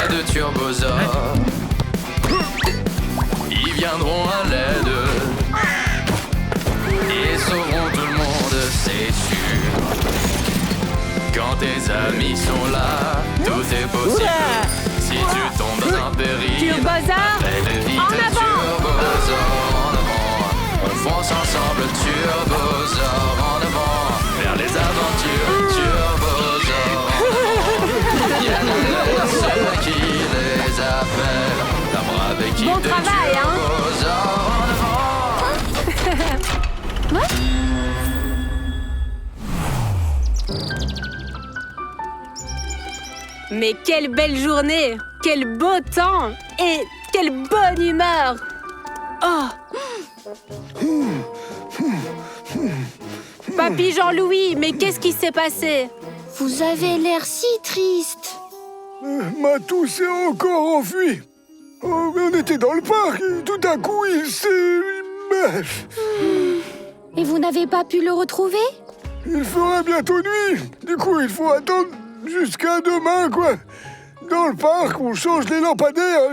de Turbosaur. Ils viendront à l'aide et sauveront tout le monde, c'est sûr. Quand tes amis sont là, tout est possible. Oula! Si tu tombes dans un péril, Turbosaur, appelle vite en avant! Turbosaur en avant. On fonce ensemble, Turbosaur en avant. Vers les aventures, Turbosaur en avant. Viennent ceux qui les appellent. La brave équipe Bon de travail, hein? Turbosaur en avant. Mais quelle belle journée! Quel beau temps! Et quelle bonne humeur! Oh! Papy Jean-Louis, mais qu'est-ce qui s'est passé? Vous avez l'air si triste. Matou s'est encore enfui. Oh, on était dans le parc et tout à coup il s'est... Et vous n'avez pas pu le retrouver? Il fera bientôt nuit. Du coup, il faut attendre jusqu'à demain, quoi. Dans le parc, on change les lampadaires.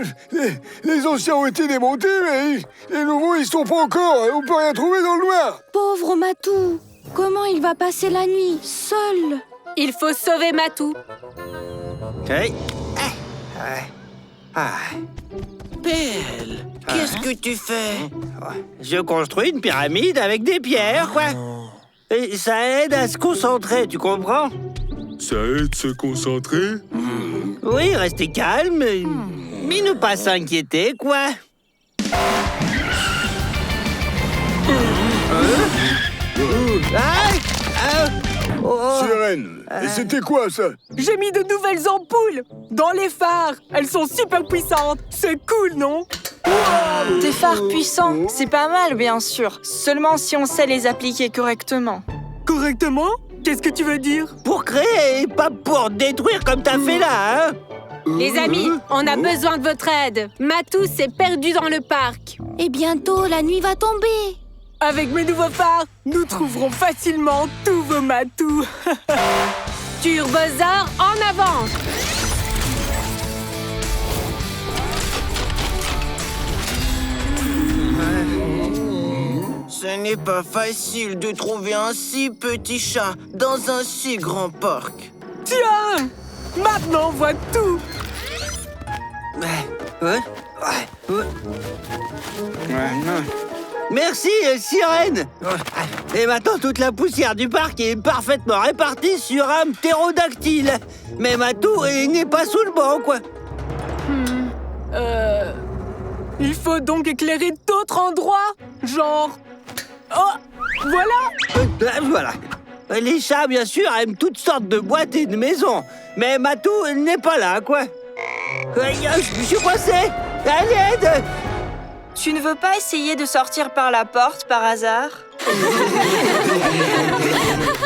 Les anciens ont été démontés, mais les nouveaux, ils sont pas encore. On peut rien trouver dans le noir. Pauvre Matou, comment il va passer la nuit, seul? Il faut sauver Matou. Hey. Pelle, qu'est-ce que tu fais? Je construis une pyramide avec des pierres, quoi. Et ça aide à se concentrer, tu comprends? Ça aide se concentrer. Oui, rester calme, mais ne pas s'inquiéter, quoi. Aïe! Sirène, et c'était quoi ça? J'ai mis de nouvelles ampoules dans les phares. Elles sont super puissantes. C'est cool, non? Des phares puissants, c'est pas mal, bien sûr. Seulement si on sait les appliquer correctement. Correctement? Qu'est-ce que tu veux dire? Pour créer et pas pour détruire comme t'as fait là, hein? Les amis, on a besoin de votre aide. Matou s'est perdu dans le parc. Et bientôt, la nuit va tomber. Avec mes nouveaux phares, nous trouverons facilement tous vos matous. Turbosaur, en avant! Ce n'est pas facile de trouver un si petit chat dans un si grand parc. Tiens! Maintenant, on voit tout. Merci, Sirène! Et maintenant, toute la poussière du parc est parfaitement répartie sur un ptérodactyle. Mais Matou n'est pas sous le banc, quoi. Il faut donc éclairer d'autres endroits. Genre... Oh! Voilà! Voilà. Les chats, bien sûr, aiment toutes sortes de boîtes et de maisons. Mais Matou n'est pas là, quoi. Je suis coincé! À l'aide! Tu ne veux pas essayer de sortir par la porte, par hasard?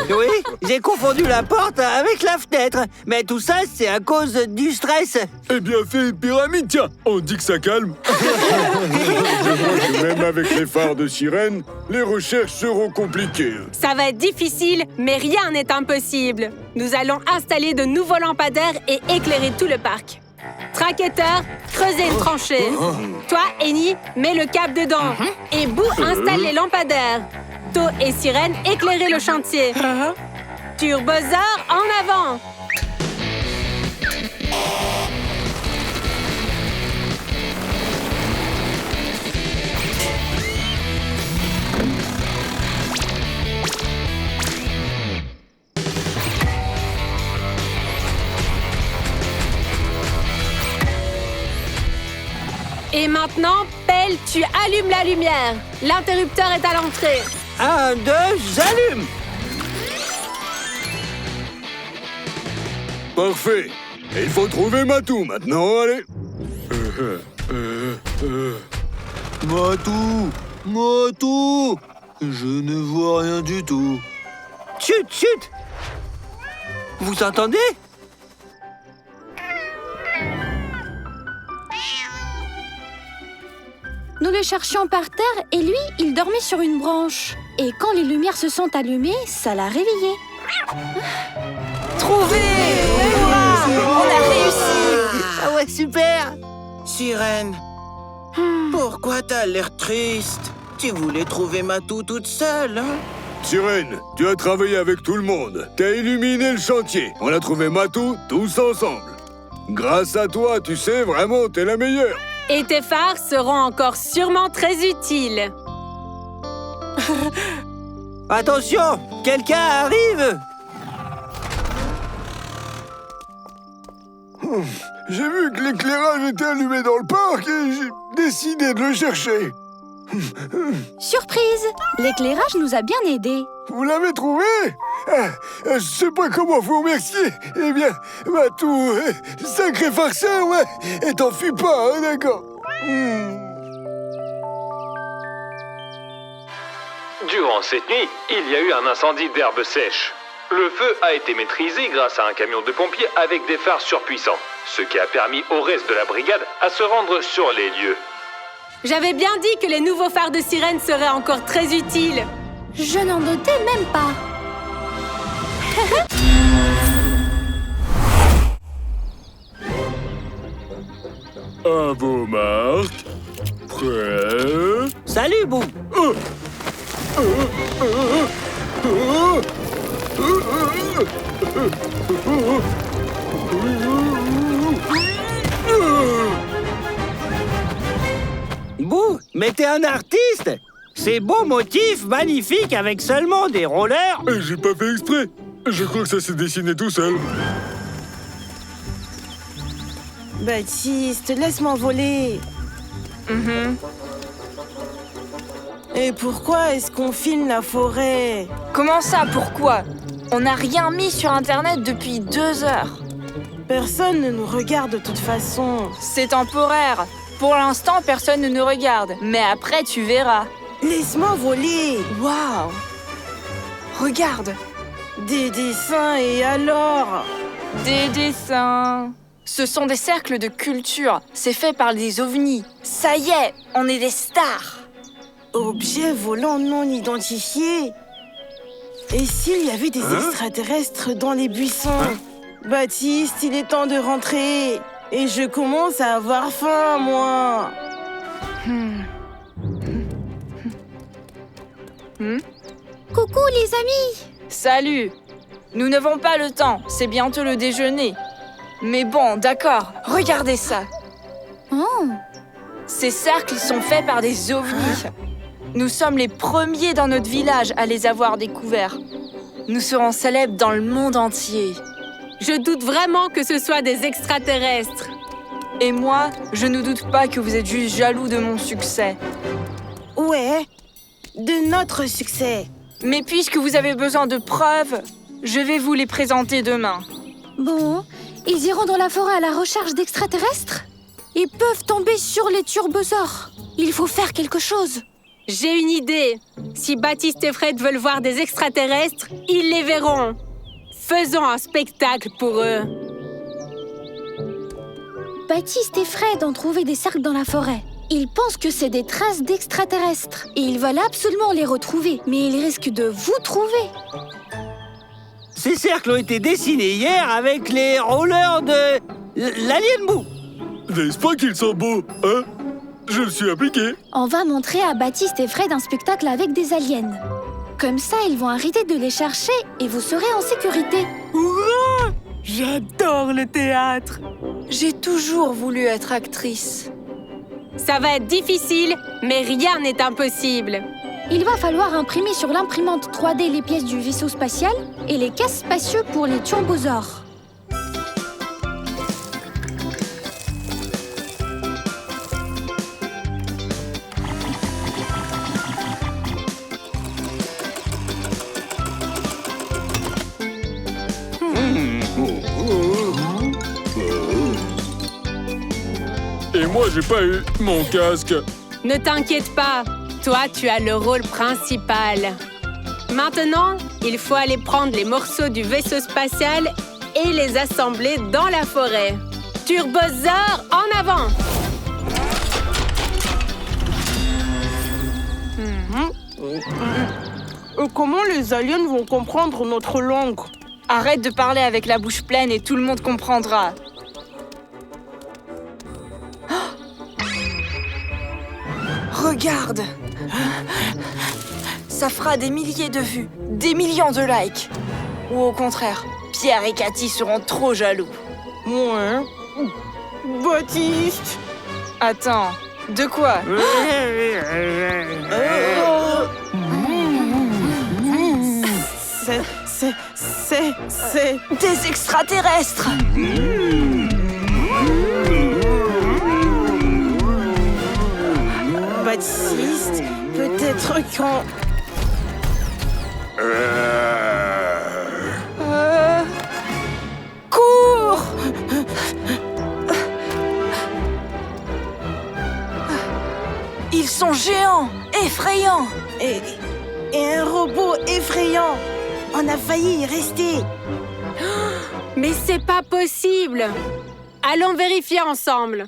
Oui, j'ai confondu la porte avec la fenêtre. Mais tout ça, c'est à cause du stress. Eh bien, fais une pyramide, tiens. On dit que ça calme. Je vois que même avec les phares de sirène, les recherches seront compliquées. Ça va être difficile, mais rien n'est impossible. Nous allons installer de nouveaux lampadaires et éclairer tout le parc. Tracketeur, creusez une tranchée. Toi, Eni, mets le câble dedans. Et Boo installe les lampadaires. To et Sirène, éclairez le chantier. Turbosaur, en avant! Et maintenant, Pelle, tu allumes la lumière. L'interrupteur est à l'entrée. 1, 2, j'allume! Parfait. Et il faut trouver Matou maintenant, allez. Matou! Je ne vois rien du tout. Chut, chut! Vous entendez? Nous le cherchions par terre et lui, il dormait sur une branche. Et quand les lumières se sont allumées, ça l'a réveillé. Trouvé! Hurrah! On a réussi! Ah ouais, super! Sirène, pourquoi t'as l'air triste? Tu voulais trouver Matou toute seule, hein? Sirène, tu as travaillé avec tout le monde. T'as illuminé le chantier. On a trouvé Matou tous ensemble. Grâce à toi, tu sais, vraiment, t'es la meilleure. Et tes phares seront encore sûrement très utiles. Attention, quelqu'un arrive! J'ai vu que l'éclairage était allumé dans le parc et j'ai décidé de le chercher. Surprise! L'éclairage nous a bien aidés. Vous l'avez trouvé? Je sais pas comment vous remercier. Eh bien, Matou, sacré farceur, ouais. Et t'en fuis pas, hein, d'accord? Durant cette nuit, il y a eu un incendie d'herbes sèches. Le feu a été maîtrisé grâce à un camion de pompiers avec des phares surpuissants, ce qui a permis au reste de la brigade à se rendre sur les lieux. J'avais bien dit que les nouveaux phares de sirène seraient encore très utiles. Je n'en doutais même pas. À vos marques. Prêt? Salut, Bou! Bou, mais t'es un artiste! Ces beaux motifs magnifiques avec seulement des rollers! J'ai pas fait exprès. Je crois que ça s'est dessiné tout seul. Baptiste, laisse-moi voler. Et pourquoi est-ce qu'on filme la forêt? Comment ça, pourquoi? On n'a rien mis sur Internet depuis 2 heures. Personne ne nous regarde de toute façon. C'est temporaire. Pour l'instant, personne ne nous regarde. Mais après, tu verras. Laisse-moi voler. Waouh! Regarde! Des dessins et alors? Des dessins. Ce sont des cercles de culture. C'est fait par des ovnis. Ça y est, on est des stars. Objets volants non identifiés. Et s'il y avait des extraterrestres dans les buissons? Baptiste, il est temps de rentrer. Et je commence à avoir faim, moi. Coucou les amis! Salut! Nous n'avons pas le temps, c'est bientôt le déjeuner. Mais bon, d'accord, regardez ça. Oh! Ces cercles sont faits par des ovnis. Nous sommes les premiers dans notre village à les avoir découverts. Nous serons célèbres dans le monde entier. Je doute vraiment que ce soit des extraterrestres. Et moi, je ne doute pas que vous êtes juste jaloux de mon succès. Ouais, de notre succès. Mais puisque vous avez besoin de preuves, je vais vous les présenter demain. Bon, ils iront dans la forêt à la recherche d'extraterrestres? Ils peuvent tomber sur les turbosaures. Il faut faire quelque chose. J'ai une idée. Si Baptiste et Fred veulent voir des extraterrestres, ils les verront. Faisons un spectacle pour eux. Baptiste et Fred ont trouvé des cercles dans la forêt. Ils pensent que c'est des traces d'extraterrestres. Et ils veulent absolument les retrouver. Mais ils risquent de vous trouver. Ces cercles ont été dessinés hier avec les rollers de l'Alien Bou. N'est-ce pas qu'ils sont beaux, hein? Je me suis appliqué. On va montrer à Baptiste et Fred un spectacle avec des aliens. Comme ça, ils vont arrêter de les chercher et vous serez en sécurité. Hurrah! J'adore le théâtre. J'ai toujours voulu être actrice. Ça va être difficile, mais rien n'est impossible. Il va falloir imprimer sur l'imprimante 3D les pièces du vaisseau spatial et les casques spacieux pour les turbosaures. Et moi, j'ai pas eu mon casque. Ne t'inquiète pas, toi tu as le rôle principal. Maintenant, il faut aller prendre les morceaux du vaisseau spatial et les assembler dans la forêt. Turbosaure, en avant! Comment les aliens vont comprendre notre langue? Arrête de parler avec la bouche pleine et tout le monde comprendra. Regarde. Ça fera des milliers de vues, des millions de likes. Ou au contraire, Pierre et Cathy seront trop jaloux. Ouais. Baptiste. Attends, de quoi? C'est... Des extraterrestres! Baptiste, peut-être quand... Cours! Ils sont géants, effrayants! Et un robot effrayant. On a failli y rester. Mais c'est pas possible! Allons vérifier ensemble.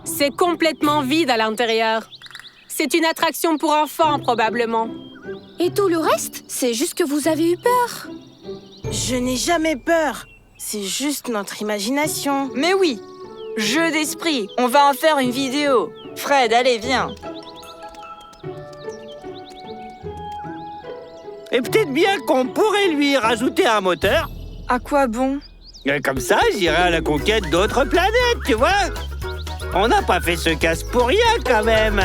C'est complètement vide à l'intérieur. C'est une attraction pour enfants, probablement. Et tout le reste, c'est juste que vous avez eu peur. Je n'ai jamais peur. C'est juste notre imagination. Mais oui! Jeu d'esprit, on va en faire une vidéo. Fred, allez, viens. Et peut-être bien qu'on pourrait lui rajouter un moteur. À quoi bon? Et comme ça, j'irai à la conquête d'autres planètes, tu vois. On n'a pas fait ce casse pour rien, quand même.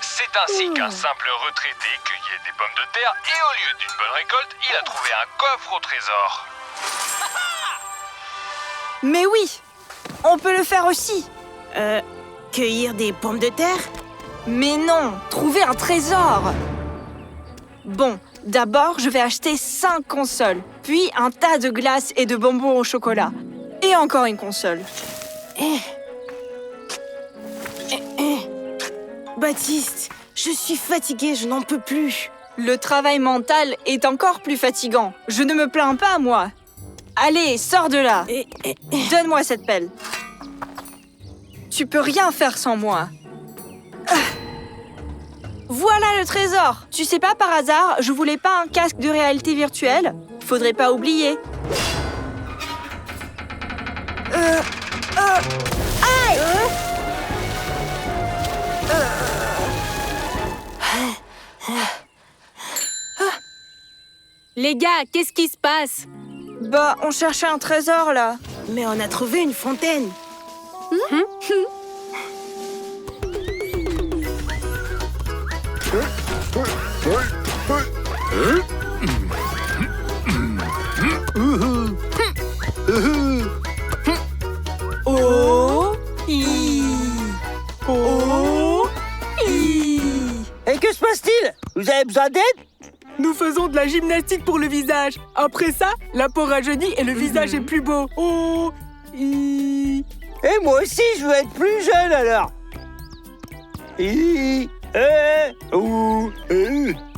C'est ainsi qu'un simple retraité cueillait des pommes de terre et au lieu d'une bonne récolte, il a trouvé un coffre au trésor. Mais oui! On peut le faire aussi! Cueillir des pommes de terre? Mais non! Trouver un trésor! Bon, d'abord, je vais acheter 5 consoles, puis un tas de glaces et de bonbons au chocolat. Et encore une console. Baptiste, je suis fatiguée, je n'en peux plus. Le travail mental est encore plus fatigant. Je ne me plains pas, moi. Allez, sors de là. Donne-moi cette pelle. Tu peux rien faire sans moi. Voilà le trésor. Tu sais pas, par hasard, je voulais pas un casque de réalité virtuelle? Faudrait pas oublier. Aïe! Les gars, qu'est-ce qui se passe? Bah, on cherchait un trésor, là. Mais on a trouvé une fontaine. Oh! Oh! Et que se passe-t-il? Vous avez besoin d'aide? Nous faisons de la gymnastique pour le visage. Après ça, la peau rajeunit et le visage est plus beau. Oh! Et moi aussi, je veux être plus jeune, alors. Et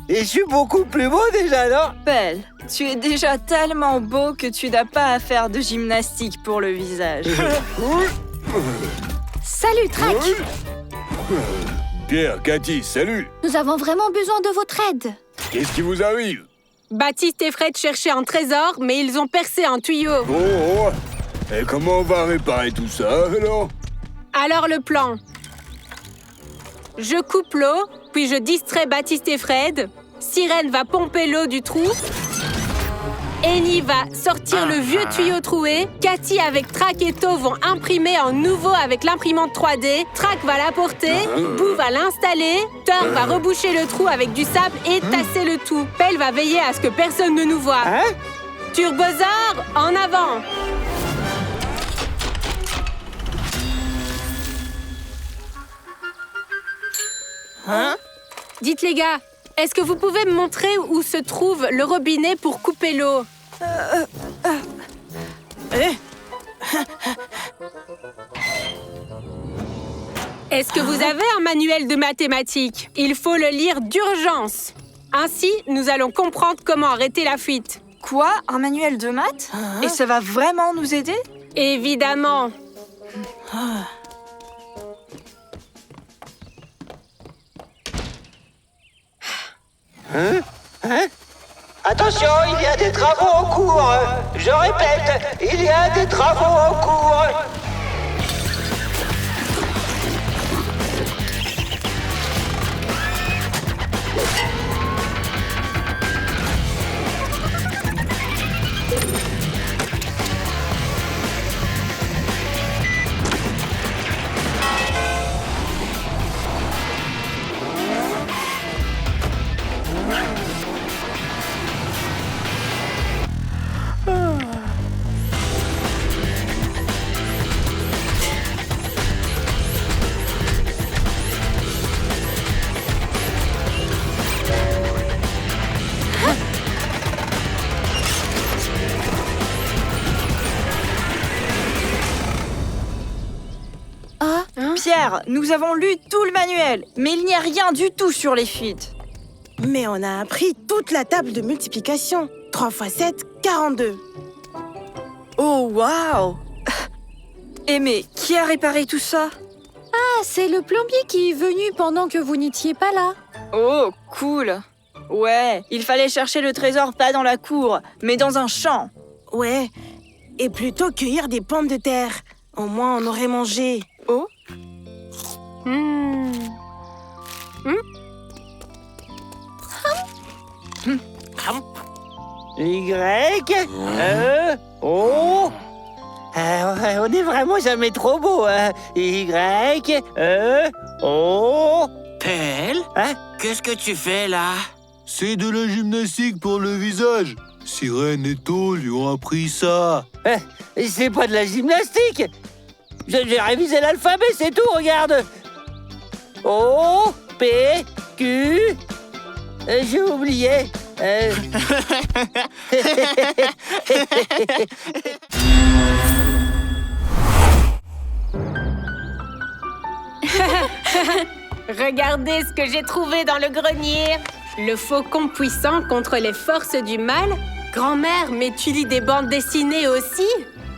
je suis beaucoup plus beau déjà, non? Belle, tu es déjà tellement beau que tu n'as pas à faire de gymnastique pour le visage. Salut, Track. Pierre, Cathy, salut. Nous avons vraiment besoin de votre aide. Qu'est-ce qui vous arrive? Baptiste et Fred cherchaient un trésor, mais ils ont percé un tuyau. Oh. Et comment on va réparer tout ça, alors? Alors le plan. Je coupe l'eau, puis je distrais Baptiste et Fred. Sirène va pomper l'eau du trou. Annie va sortir le vieux tuyau troué. Cathy avec Track et To vont imprimer en nouveau avec l'imprimante 3D. Track va l'apporter. Boo va l'installer. Thor va reboucher le trou avec du sable et tasser le tout. Pelle va veiller à ce que personne ne nous voie. Turbosaur, en avant! Dites les gars, est-ce que vous pouvez me montrer où se trouve le robinet pour couper l'eau? Est-ce que vous avez un manuel de mathématiques? Il faut le lire d'urgence. Ainsi, nous allons comprendre comment arrêter la fuite. Quoi? Un manuel de maths? Et ça va vraiment nous aider? Évidemment. Attention, il y a des travaux en cours. Je répète, il y a des travaux en cours. Pierre, nous avons lu tout le manuel, mais il n'y a rien du tout sur les fuites. Mais on a appris toute la table de multiplication. 3 x 7, 42. Oh, waouh! Eh mais, qui a réparé tout ça? Ah, c'est le plombier qui est venu pendant que vous n'étiez pas là. Oh, cool! Ouais, il fallait chercher le trésor pas dans la cour, mais dans un champ. Ouais, et plutôt cueillir des pommes de terre. Au moins, on aurait mangé. Oh? Y, O. On est vraiment jamais trop beau, hein. Y, O. Pelle, Hein? qu'est-ce que tu fais là? C'est de la gymnastique pour le visage. Sirène et To lui ont appris ça. C'est pas de la gymnastique. J'ai révisé l'alphabet, c'est tout, regarde. O, P, Q. J'ai oublié. Regardez ce que j'ai trouvé dans le grenier. Le faucon puissant contre les forces du mal. Grand-mère, mais tu lis des bandes dessinées aussi?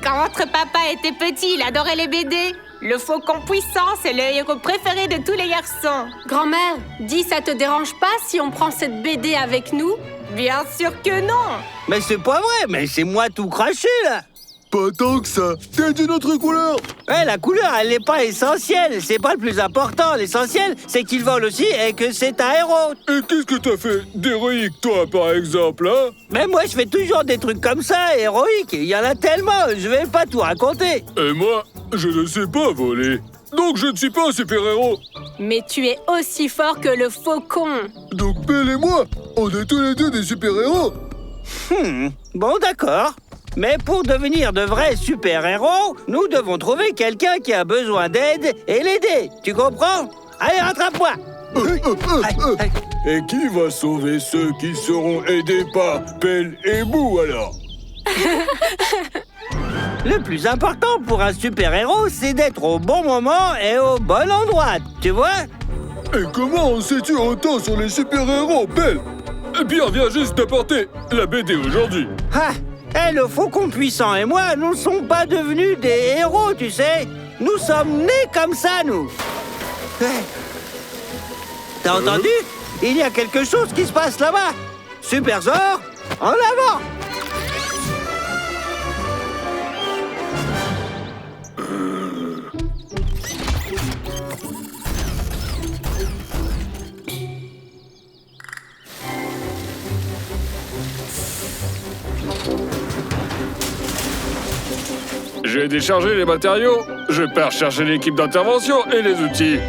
Quand votre papa était petit, il adorait les BD. Le faucon puissant, c'est le héros préféré de tous les garçons. Grand-mère, dis, ça te dérange pas si on prend cette BD avec nous? Bien sûr que non. Mais c'est pas vrai, mais c'est moi tout craché, là. Pas tant que ça. T'es d'une autre couleur. La couleur, elle n'est pas essentielle. C'est pas le plus important. L'essentiel, c'est qu'il vole aussi et que c'est un héros. Et qu'est-ce que t'as fait d'héroïque, toi, par exemple, hein? Mais moi, je fais toujours des trucs comme ça, héroïques. Il y en a tellement, je vais pas tout raconter. Et moi, je ne sais pas voler. Donc je ne suis pas un super-héros. Mais tu es aussi fort que le faucon. Donc Pelle et moi, on est tous les deux des super-héros. Bon, d'accord. Mais pour devenir de vrais super-héros, nous devons trouver quelqu'un qui a besoin d'aide et l'aider. Tu comprends? Allez, rattrape-moi. Et qui va sauver ceux qui seront aidés par Pelle et Bou, alors? Le plus important pour un super-héros, c'est d'être au bon moment et au bon endroit, tu vois? Et comment sais-tu autant sur les super-héros, Pelle? Pierre vient juste d'apporter la BD aujourd'hui. Le faucon puissant et moi, nous ne sommes pas devenus des héros, tu sais. Nous sommes nés comme ça, nous. T'as entendu? Il y a quelque chose qui se passe là-bas. Superzor, en avant! J'ai déchargé les matériaux. Je pars chercher l'équipe d'intervention et les outils.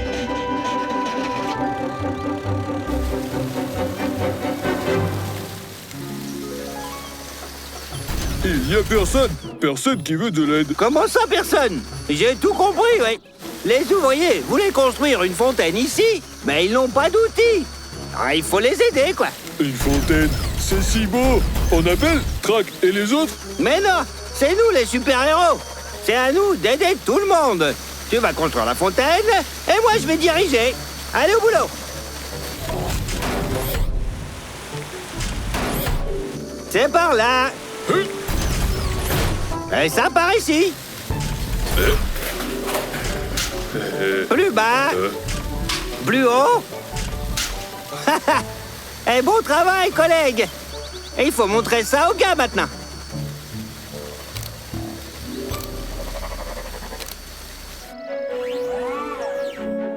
Il n'y a personne qui veut de l'aide. Comment ça, personne? J'ai tout compris, oui. Les ouvriers voulaient construire une fontaine ici, mais ils n'ont pas d'outils. Il faut les aider, quoi. Une fontaine, c'est si beau. On appelle Track et les autres? Mais non, c'est nous les super-héros. C'est à nous d'aider tout le monde. Tu vas construire la fontaine, et moi je vais diriger. Allez au boulot. C'est par là. Et ça par ici. Plus bas. Plus haut. Eh, bon travail, collègues. Et il faut montrer ça aux gars maintenant.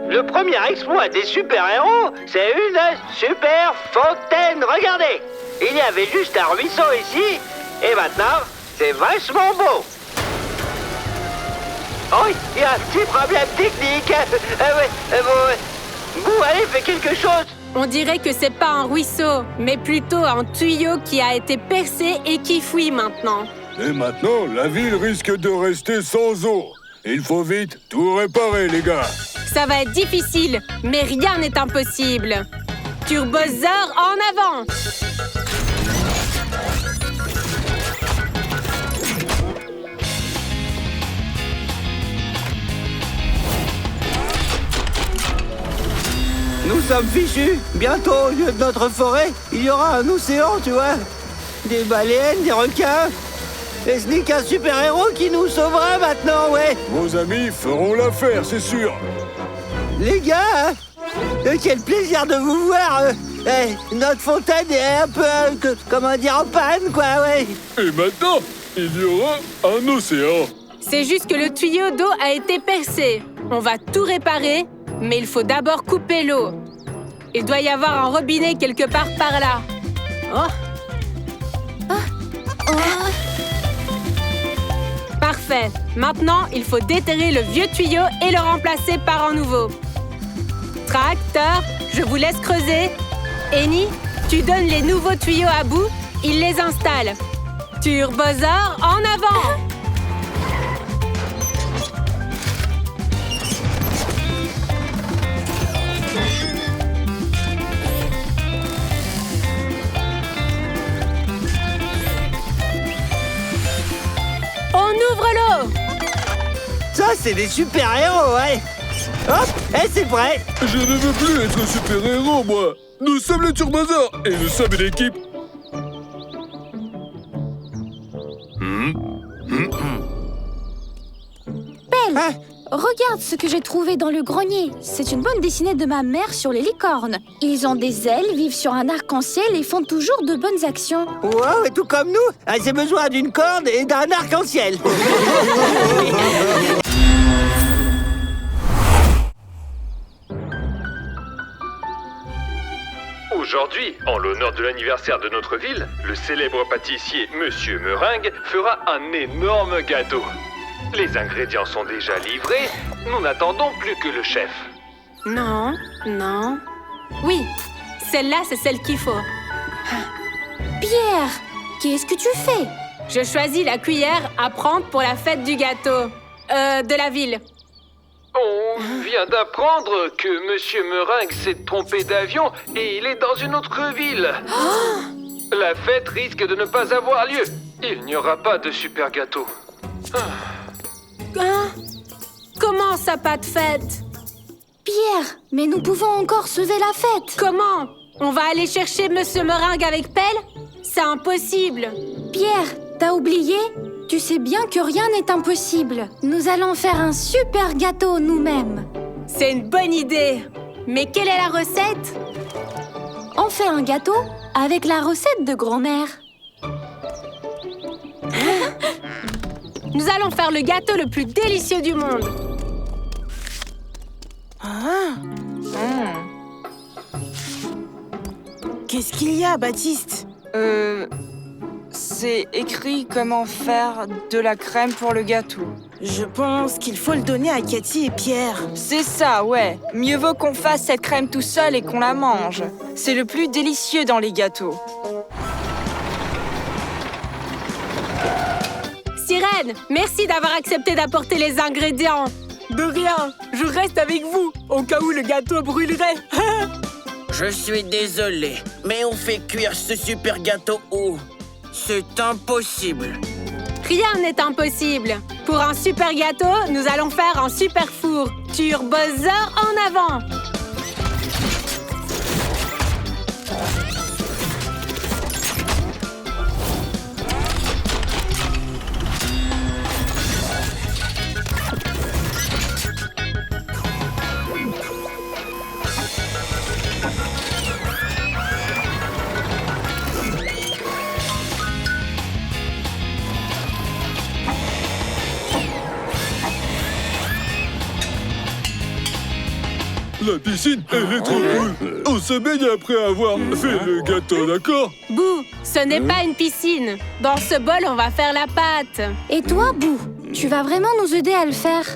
Le premier exploit des super-héros, c'est une super fontaine. Regardez, il y avait juste un ruisseau ici, et maintenant, c'est vachement beau. Oh, il y a un petit problème technique. Bouh, allez, fais quelque chose. On dirait que c'est pas un ruisseau, mais plutôt un tuyau qui a été percé et qui fuit maintenant. Et maintenant, la ville risque de rester sans eau. Il faut vite tout réparer, les gars. Ça va être difficile, mais rien n'est impossible. Turbosaur en avant! Nous sommes fichus. Bientôt, au lieu de notre forêt, il y aura un océan, tu vois. Des baleines, des requins. Et ce n'est qu'un super-héros qui nous sauvera maintenant, ouais. Vos amis feront l'affaire, c'est sûr. Les gars, quel plaisir de vous voir. Notre fontaine est un peu, comment dire, en panne, quoi, ouais. Et maintenant, il y aura un océan. C'est juste que le tuyau d'eau a été percé. On va tout réparer, mais il faut d'abord couper l'eau. Il doit y avoir un robinet quelque part par là. Parfait. Maintenant, il faut déterrer le vieux tuyau et le remplacer par un nouveau. Tracteur, je vous laisse creuser. Eni, tu donnes les nouveaux tuyaux à bout, il les installe. Turbosaur, en avant! On ouvre l'eau! Ça, c'est des super-héros, ouais. Hop, et c'est prêt. Je ne veux plus être super-héros, moi. Nous sommes le Turbosaur et nous sommes une équipe. Pelle, regarde ce que j'ai trouvé dans le grenier. C'est une bande dessinée de ma mère sur les licornes. Ils ont des ailes, vivent sur un arc-en-ciel et font toujours de bonnes actions. Wow, et tout comme nous, j'ai besoin d'une corde et d'un arc-en-ciel. Aujourd'hui, en l'honneur de l'anniversaire de notre ville, le célèbre pâtissier Monsieur Meringue fera un énorme gâteau. Les ingrédients sont déjà livrés, nous n'attendons plus que le chef. Non, non. Oui, celle-là, c'est celle qu'il faut. Pierre, qu'est-ce que tu fais? Je choisis la cuillère à prendre pour la fête du gâteau. De la ville. On vient d'apprendre que Monsieur Meringue s'est trompé d'avion et il est dans une autre ville. La fête risque de ne pas avoir lieu. Il n'y aura pas de super gâteau. Hein? Comment ça, pas de fête? Pierre, mais nous pouvons encore sauver la fête. Comment? On va aller chercher Monsieur Meringue avec pelle? C'est impossible. Pierre, t'as oublié? Tu sais bien que rien n'est impossible. Nous allons faire un super gâteau nous-mêmes. C'est une bonne idée. Mais quelle est la recette? On fait un gâteau avec la recette de grand-mère. Nous allons faire le gâteau le plus délicieux du monde. Qu'est-ce qu'il y a, Baptiste? C'est écrit comment faire de la crème pour le gâteau. Je pense qu'il faut le donner à Cathy et Pierre. C'est ça, ouais. Mieux vaut qu'on fasse cette crème tout seul et qu'on la mange. C'est le plus délicieux dans les gâteaux. Sirène, merci d'avoir accepté d'apporter les ingrédients. De rien, je reste avec vous, au cas où le gâteau brûlerait. Je suis désolé, mais on fait cuire ce super gâteau où? C'est impossible. Rien n'est impossible. Pour un super gâteau, nous allons faire un super four. Turbosaur en avant! La piscine, elle est trop cool. On se baigne après avoir fait le gâteau, d'accord? Bou, ce n'est pas une piscine. Dans ce bol, on va faire la pâte. Et toi, Bou, tu vas vraiment nous aider à le faire?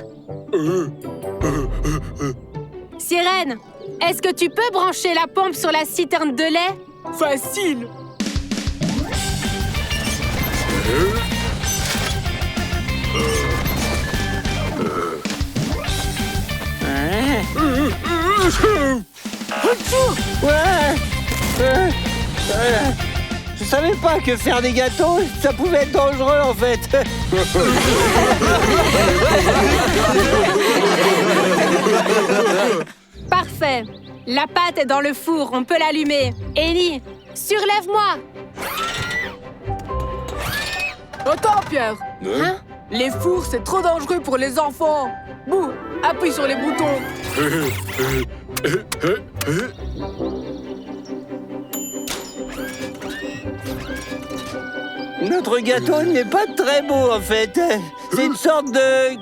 Sirène, est-ce que tu peux brancher la pompe sur la citerne de lait? Facile. Je savais pas que faire des gâteaux, ça pouvait être dangereux en fait. Parfait. La pâte est dans le four, on peut l'allumer. Ellie, surlève-moi. Attends, Pierre. Hein? Les fours, c'est trop dangereux pour les enfants. Bou, appuie sur les boutons. Notre gâteau n'est pas très beau en fait. C'est une sorte de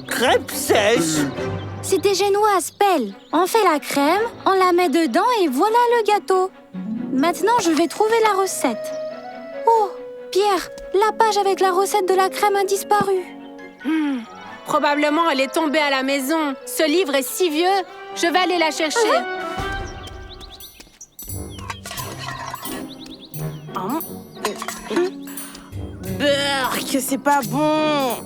crêpe sèche. C'était génoise, Pelle. On fait la crème, on la met dedans et voilà le gâteau. Maintenant, je vais trouver la recette. Oh, Pierre, la page avec la recette de la crème a disparu. Probablement, elle est tombée à la maison. Ce livre est si vieux. Je vais aller la chercher. Burk, c'est pas bon.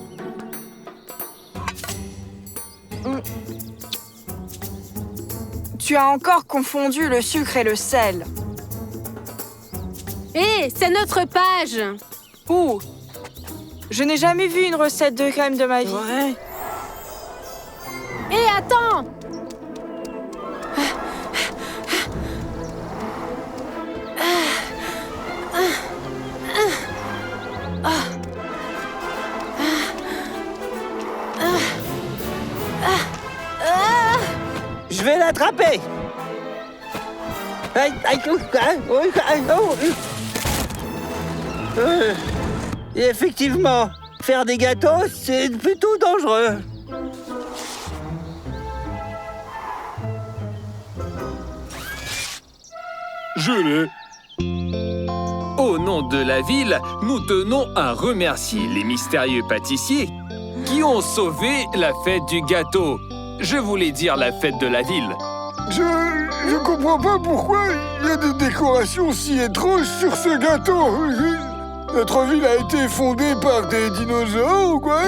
Tu as encore confondu le sucre et le sel. Hé, c'est notre page. Ouh! Je n'ai jamais vu une recette de crème de ma vie. Ouais. Hé, attends. Je vais l'attraper. Et effectivement, faire des gâteaux, c'est plutôt dangereux. Je l'ai. Au nom de la ville, nous tenons à remercier les mystérieux pâtissiers qui ont sauvé la fête du gâteau. Je voulais dire la fête de la ville. Je comprends pas pourquoi il y a des décorations si étranges sur ce gâteau. Notre ville a été fondée par des dinosaures ou quoi?